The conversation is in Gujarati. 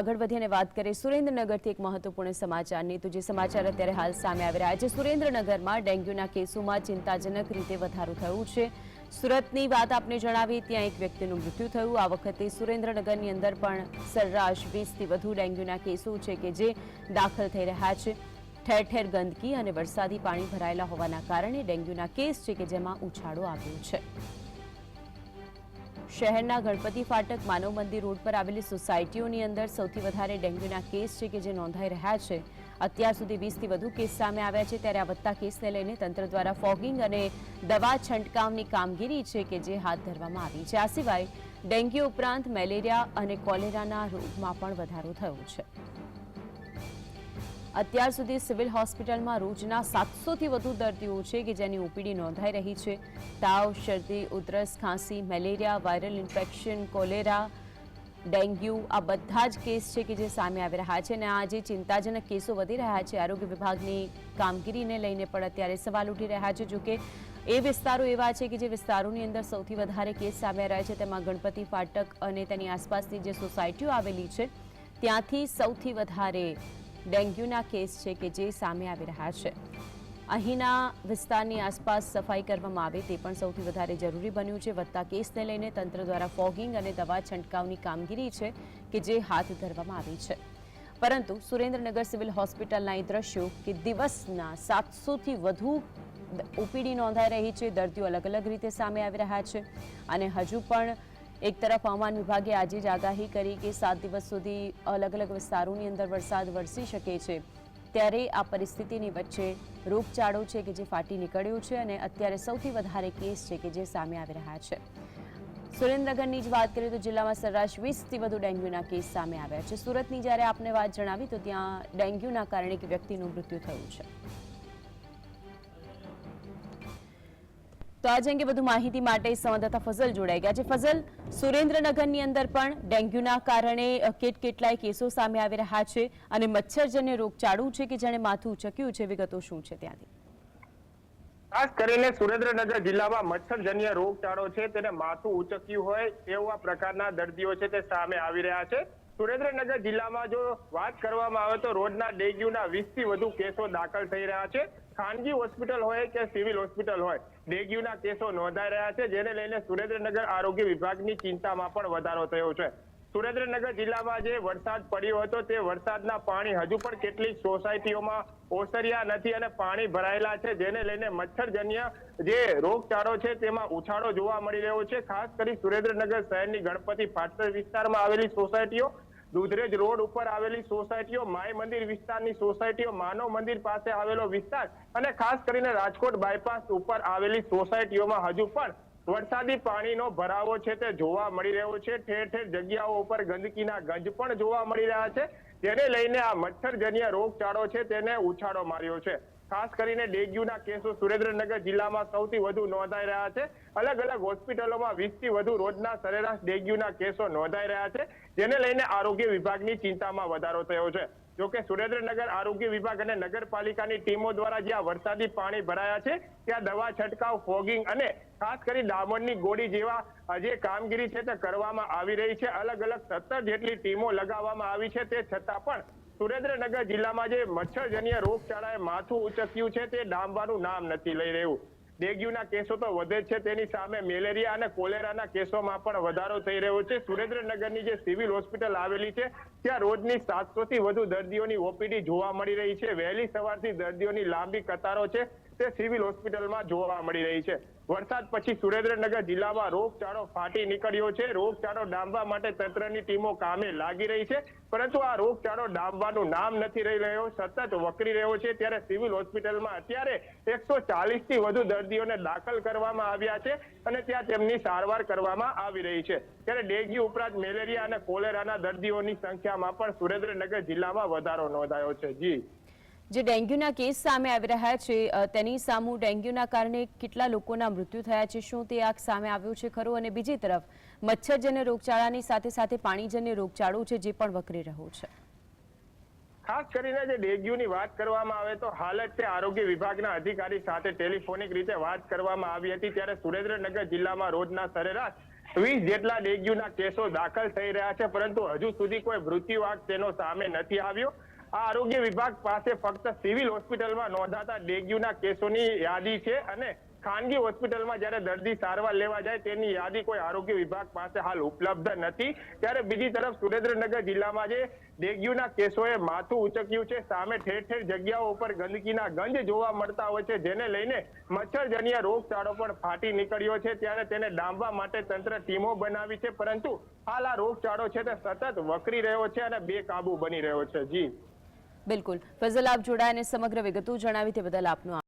આગળ વધી અને વાત કરીએ સુરેન્દ્રનગરથી એક મહત્વપૂર્ણ સમાચારની તો જે સમાચાર અત્યારે હાલ સામે આવી રહ્યા છે। સુરેન્દ્રનગરમાં ડેન્ગ્યુના કેસોમાં ચિંતાજનક રીતે વધારો થયો છે। સુરતની વાત આપને જણાવી, ત્યાં એક વ્યક્તિનું મૃત્યુ થયું। આ વખતે સુરેન્દ્રનગરની અંદર પણ સરેરાશ 20થી વધુ ડેન્ગ્યુના કેસો છે કે જે દાખલ થઈ રહ્યા છે। ઠેર ઠેર ગંદકી અને વરસાદી પાણી ભરાયેલા હોવાના કારણે ડેન્ગ્યુના કેસ છે કે જેમાં ઉછાળો આવ્યો છે। શહેરના ગણપતિ ફાટક માનવ મંદિર રોડ પર આવેલી સોસાયટીઓની અંદર સૌથી વધારે ડેન્ગ્યુના કેસ છે કે જે નોંધાઈ રહ્યા છે। અત્યાર સુધી 20થી વધુ કેસ સામે આવ્યા છે, ત્યારે આ વધતા કેસને લઈને તંત્ર દ્વારા ફોગિંગ અને દવા છંટકાવની કામગીરી છે કે જે હાથ ધરવામાં આવી છે। આ સિવાય ડેન્ગ્યુ ઉપરાંત મેલેરિયા અને કોલેરાના રોગમાં પણ વધારો થયો છે। અત્યાર સુધી સિવિલ હોસ્પિટલમાં રોજના 700થી વધુ દર્દીઓ છે કે જેની ઓપીડી નોંધાઈ રહી છે। તાવ, શરદી, ઉધરસ, ખાંસી, malaria, viral infection, cholera, dengue આ બધા જ કેસ છે કે જે સામે આવી રહ્યા છે। અને આ જે ચિંતાજનક કેસો વધી રહ્યા છે, આરોગ્ય વિભાગની કામગીરીને લઈને પણ અત્યારે સવાલ ઉઠી રહ્યા છે। જોકે એ વિસ્તારો એવા છે કે જે વિસ્તારોની અંદર સૌથી વધારે કેસ સામે રહ્યા છે, તેમાં ગણપતિ ફાટક અને તેની આસપાસની જે સોસાયટીઓ આવેલી છે ત્યાંથી સૌથી વધારે ડેન્ગ્યુના કેસ છે કે જે સામે આવી રહ્યા છે। અહીંના વિસ્તારની આસપાસ સફાઈ કરવામાં આવે તે પણ સૌથી વધારે જરૂરી બન્યું છે। વધતા કેસને લઈને તંત્ર દ્વારા ફોગિંગ અને દવા છંટકાવની કામગીરી છે કે જે હાથ ધરવામાં આવી છે। પરંતુ સુરેન્દ્રનગર સિવિલ હોસ્પિટલના એ દ્રશ્યો કે દિવસના 700થી વધુ ઓપીડી નોંધાઈ રહી છે, દર્દીઓ અલગ અલગ રીતે સામે આવી રહ્યા છે। અને હજુ પણ એક તરફ હવામાન વિભાગે આજે જ આગાહી કરી કે 7 દિવસ સુધી અલગ અલગ વિસ્તારોની અંદર વરસાદ વરસી શકે છે, ત્યારે આ પરિસ્થિતિની વચ્ચે રોગચાળો છે કે જે ફાટી નીકળ્યો છે અને અત્યારે સૌથી વધારે કેસ છે કે જે સામે આવી રહ્યા છે। સુરેન્દ્રનગરની જ વાત કરીએ તો જિલ્લામાં સરેરાશ 20થી વધુ ડેન્ગ્યુના કેસ સામે આવ્યા છે। સુરતની જ્યારે આપને વાત જણાવી તો ત્યાં ડેન્ગ્યુના કારણે એક વ્યક્તિનું મૃત્યુ થયું છે। તો આજ અંગે વધુ માહિતી માટે સંવાદદાતા ફઝલ જોડાઈ ગયા છે। ફઝલ, સુરેન્દ્રનગરની અંદર પણ ડેન્ગ્યુના કારણે કેટલાય કેસો સામે આવી રહ્યા છે અને મચ્છરજન્ય રોગચાળો છે કે જેણે માથું ઉચક્યું છે, વિગતો શું છે ત્યાંથી? ખાસ કરીને સુરેન્દ્રનગર જિલ્લામાં મચ્છરજન્ય રોગચાળો છે તેને માથું ઉચક્યું હોય એવા પ્રકારના દર્દીઓ છે તે સામે આવી રહ્યા છે। સુરેન્દ્રનગર જિલ્લામાં જો વાત કરવામાં આવે તો રોજના ડેન્ગ્યુના 20થી વધુ કેસો દાખલ થઈ રહ્યા છે। ખાનગી હોસ્પિટલ હોય કે સિવિલ હોસ્પિટલ હોય, ડેન્ગ્યુના કેસો નોંધાઈ રહ્યા છે, જેને લઈને સુરેન્દ્રનગર આરોગ્ય વિભાગની ચિંતામાં પણ વધારો થયો છે। સુરેન્દ્રનગર જિલ્લામાં જે વરસાદ પડ્યો હતો તે વરસાદના પાણી હજુ પણ કેટલીક સોસાયટીઓમાં ઓસર્યા નથી અને પાણી ભરાયેલા છે, જેને લઈને મચ્છરજન્ય જે રોગચાળો છે તેમાં ઉછાળો જોવા મળી રહ્યો છે। ખાસ કરી સુરેન્દ્રનગર શહેરની ગણપતિ ફાટક વિસ્તારમાં આવેલી સોસાયટીઓ, દુધરેજ રોડ ઉપર આવેલી સોસાયટીઓ, માય મંદિર વિસ્તારની સોસાયટીઓ, માનવ મંદિર પાસે આવેલો વિસ્તાર અને ખાસ કરીને રાજકોટ બાયપાસ ઉપર આવેલી સોસાયટીઓમાં હજુ પણ વરસાદી પાણીનો ભરાવો છે તે જોવા મળી રહ્યો છે। ઠેર ઠેર જગ્યાઓ ઉપર ગંદકીના ગંજ પણ જોવા મળી રહ્યા છે, જેને લઈને આ મચ્છરજન્ય રોગચાળો છે તેને ઉછાળો માર્યો છે। ખાસ કરીને ડેન્ગ્યુના કેસો સુરેન્દ્રનગર જિલ્લામાં સૌથી વધુ નોંધાઈ રહ્યા છે। અલગ અલગ હોસ્પિટલોમાં 20થી વધુ રોજના સરેરાશ ડેન્ગ્યુના કેસો નોંધાઈ રહ્યા છે, જેને લઈને આરોગ્ય વિભાગની ચિંતામાં વધારો થયો છે। જોકે સુરેન્દ્રનગર આરોગ્ય વિભાગ અને નગરપાલિકાની ટીમો દ્વારા જ્યાં વરસાદી પાણી ભરાયા છે ત્યાં દવા છંટકાવ, ફોગિંગ અને ખાસ કરી ડામરની ગોળી જેવા જે કામગીરી છે તે કરવામાં આવી રહી છે। અલગ અલગ 17 જેટલી ટીમો લગાવવામાં આવી છે, તે છતાં પણ સુરેન્દ્રનગર જિલ્લામાં જે મચ્છરજન્ય રોગચાળાએ માથું ઉચક્યું છે તે ડામવાનું નામ નથી લઈ રહ્યું। ડેન્ગ્યુના કેસો તો વધે જ છે, તેની સામે મેલેરિયા અને કોલેરાના કેસોમાં પણ વધારો થઈ રહ્યો છે। સુરેન્દ્રનગરની જે સિવિલ હોસ્પિટલ આવેલી છે ત્યાં રોજની 700થી વધુ દર્દીઓની ઓપીડી જોવા મળી રહી છે। વહેલી સવારથી દર્દીઓની લાંબી કતારો છે તે સિવિલ હોસ્પિટલમાં જોવા મળી રહી છે। વરસાદ પછી સુરેન્દ્રનગર જિલ્લામાં રોગચાળો ફાટી નીકળ્યો છે। રોગચાળો ડામવા માટે તંત્રની ટીમો કામે લાગી રહી છે, પરંતુ આ રોગચાળો ડામવાનું નામ નથી રહી રહ્યો, સતત વકરી રહ્યો છે। ત્યારે સિવિલ હોસ્પિટલમાં અત્યારે 140થી વધુ દર્દીઓને દાખલ કરવામાં આવ્યા છે અને ત્યાં તેમની સારવાર કરવામાં આવી રહી છે। ત્યારે ડેન્ગ્યુ ઉપરાંત મેલેરિયા અને કોલેરાના દર્દીઓની સંખ્યામાં પણ સુરેન્દ્રનગર જિલ્લામાં વધારો નોંધાયો છે। જી, જે ડેન્ગ્યુના કેસ સામે આવી રહ્યા છે તેની સામે ડેન્ગ્યુના કારણે કેટલા લોકોના મૃત્યુ થયા છે, શું તે આંક સામે આવ્યું છે ખરું? અને બીજી તરફ મચ્છરજન્ય રોગચાળાની સાથે સાથે પાણીજન્ય રોગચાળો છે જે પણ વકરી રહ્યો છે। ખાસ કરીને જે ડેન્ગ્યુની વાત કરવામાં આવે તો હાલ જ તે આરોગ્ય વિભાગના અધિકારી સાથે ટેલિફોનિક રીતે વાત કરવામાં આવી હતી, ત્યારે સુરેન્દ્રનગર જિલ્લામાં રોજના સરેરાશ 20 જેટલા ડેન્ગ્યુના કેસો દાખલ થઈ રહ્યા છે, પરંતુ હજુ સુધી કોઈ મૃત્યુઆંક તેનો સામે નથી આવ્યો. આ આરોગ્ય વિભાગ પાસે ફક્ત સિવિલ હોસ્પિટલમાં નોંધાતા ડેન્ગ્યુના કેસોની યાદી છે અને ખાનગી હોસ્પિટલમાં જ્યારે દર્દી સારવાર લેવા જાય તેની યાદી કોઈ આરોગ્ય વિભાગ પાસે હાલ ઉપલબ્ધ નથી. ત્યારે બીજી તરફ સુરેન્દ્રનગર જિલ્લામાં જે ડેન્ગ્યુના કેસોએ માથું ઉચક્યું છે, સામે ઠેર ઠેર જગ્યાઓ ઉપર ગંદકીના ગંજ જોવા મળતા હોય છે, જેને લઈને મચ્છરજન્ય રોગચાળો પણ ફાટી નીકળ્યો છે. ત્યારે તેને ડામવા માટે તંત્ર ટીમો બનાવી છે, પરંતુ હાલ આ રોગચાળો છે તે સતત વકરી રહ્યો છે અને બેકાબુ બની રહ્યો છે. જી બિલકુલ ફઝલ, આપ જોડાઈને સમગ્ર વિગતો જણાવી તે બદલ આપનો